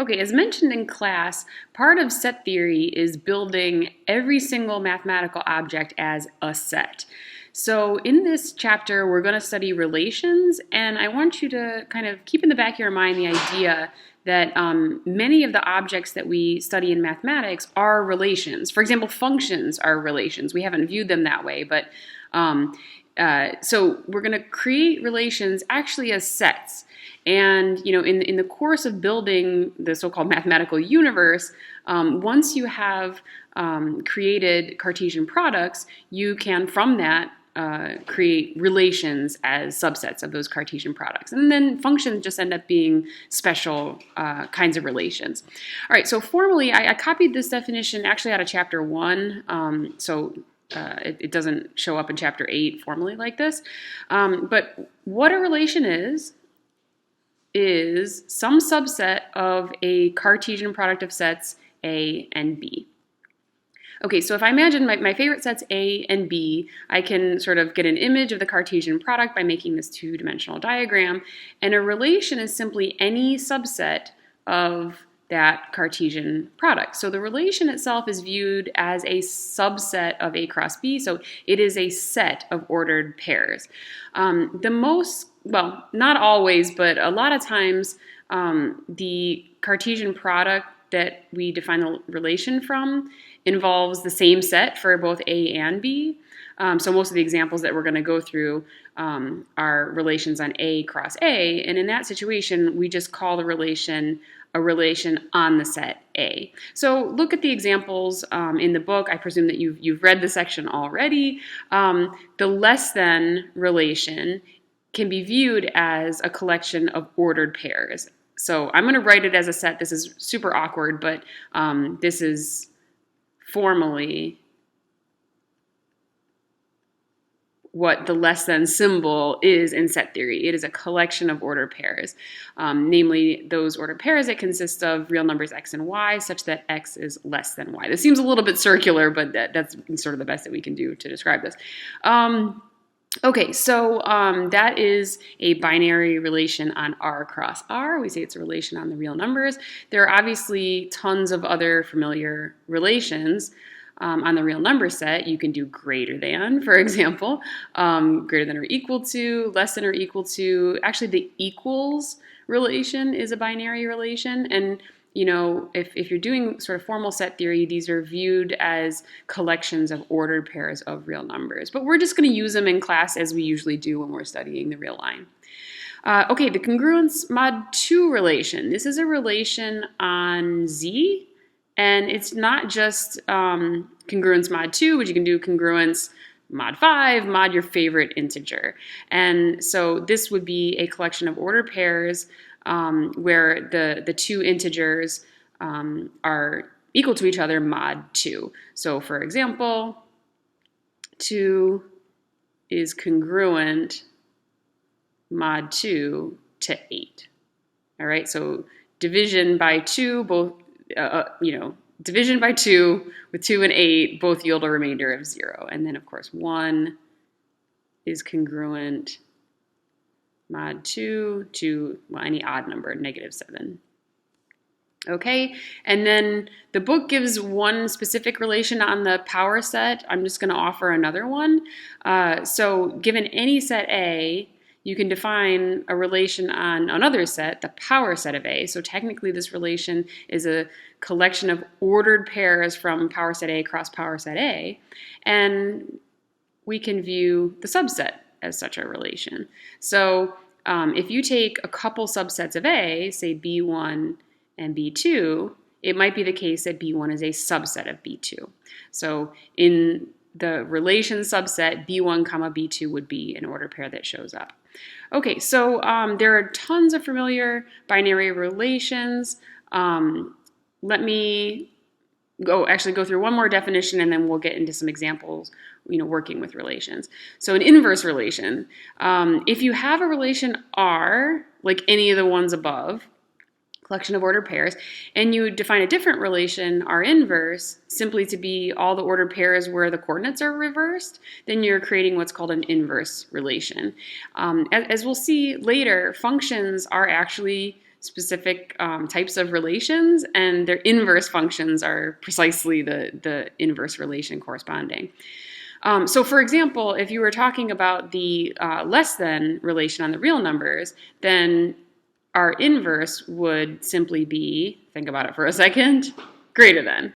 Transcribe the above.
Okay, as mentioned in class, part of set theory is building every single mathematical object as a set. So in this chapter, we're going to study relations, and I want you to kind of keep in the back of your mind the idea that many of the objects that we study in mathematics are relations. For example, functions are relations. We haven't viewed them that way, but so we're going to create relations actually as sets. And in the course of building the so-called mathematical universe, once you have created Cartesian products, you can from that create relations as subsets of those Cartesian products. And then functions just end up being special kinds of relations. All right, so formally, I copied this definition actually out of chapter 1. It doesn't show up in chapter 8 formally like this. But what a relation is some subset of a Cartesian product of sets A and B. Okay, so if I imagine my favorite sets A and B, I can sort of get an image of the Cartesian product by making this two-dimensional diagram, and a relation is simply any subset of that Cartesian product. So the relation itself is viewed as a subset of A cross B, so it is a set of ordered pairs. Well, not always, but a lot of times the Cartesian product that we define the relation from involves the same set for both A and B. So most of the examples that we're going to go through are relations on A cross A, and in that situation, we just call the relation a relation on the set A. So look at the examples in the book. I presume that you've read the section already. The less than relation can be viewed as a collection of ordered pairs. So I'm going to write it as a set. This is super awkward, but this is formally what the less than symbol is in set theory. It is a collection of ordered pairs, namely those ordered pairs that consist of real numbers x and y such that x is less than y. This seems a little bit circular, but that's sort of the best that we can do to describe this. Okay, so that is a binary relation on R cross R. We say it's a relation on the real numbers. There are obviously tons of other familiar relations on the real number set. You can do greater than, for example, greater than or equal to, less than or equal to. Actually, the equals relation is a binary relation, and if you're doing sort of formal set theory, these are viewed as collections of ordered pairs of real numbers. But we're just going to use them in class as we usually do when we're studying the real line. Okay, the congruence mod 2 relation. This is a relation on Z, and it's not just congruence mod 2, but you can do congruence mod 5, mod your favorite integer. And so this would be a collection of ordered pairs where the two integers are equal to each other mod 2. So for example, 2 is congruent mod 2 to 8. All right, so division by 2, division by 2 with 2 and 8 both yield a remainder of 0. And then of course 1 is congruent mod 2 to, well, any odd number, -7. Okay, and then the book gives one specific relation on the power set. I'm just going to offer another one. So given any set A, you can define a relation on another set, the power set of A. So technically this relation is a collection of ordered pairs from power set A cross power set A, and we can view the subset as such a relation. So if you take a couple subsets of A, say B1 and B2, it might be the case that B1 is a subset of B2. So in the relation subset, B1 comma B2 would be an ordered pair that shows up. Okay, so there are tons of familiar binary relations. Let me go through one more definition, and then we'll get into some examples, working with relations. So an inverse relation, if you have a relation R, like any of the ones above, collection of ordered pairs, and you define a different relation, R inverse, simply to be all the ordered pairs where the coordinates are reversed, then you're creating what's called an inverse relation. As we'll see later, functions are actually specific types of relations, and their inverse functions are precisely the inverse relation corresponding. So for example, if you were talking about the less than relation on the real numbers, then our inverse would simply be, think about it for a second, greater than.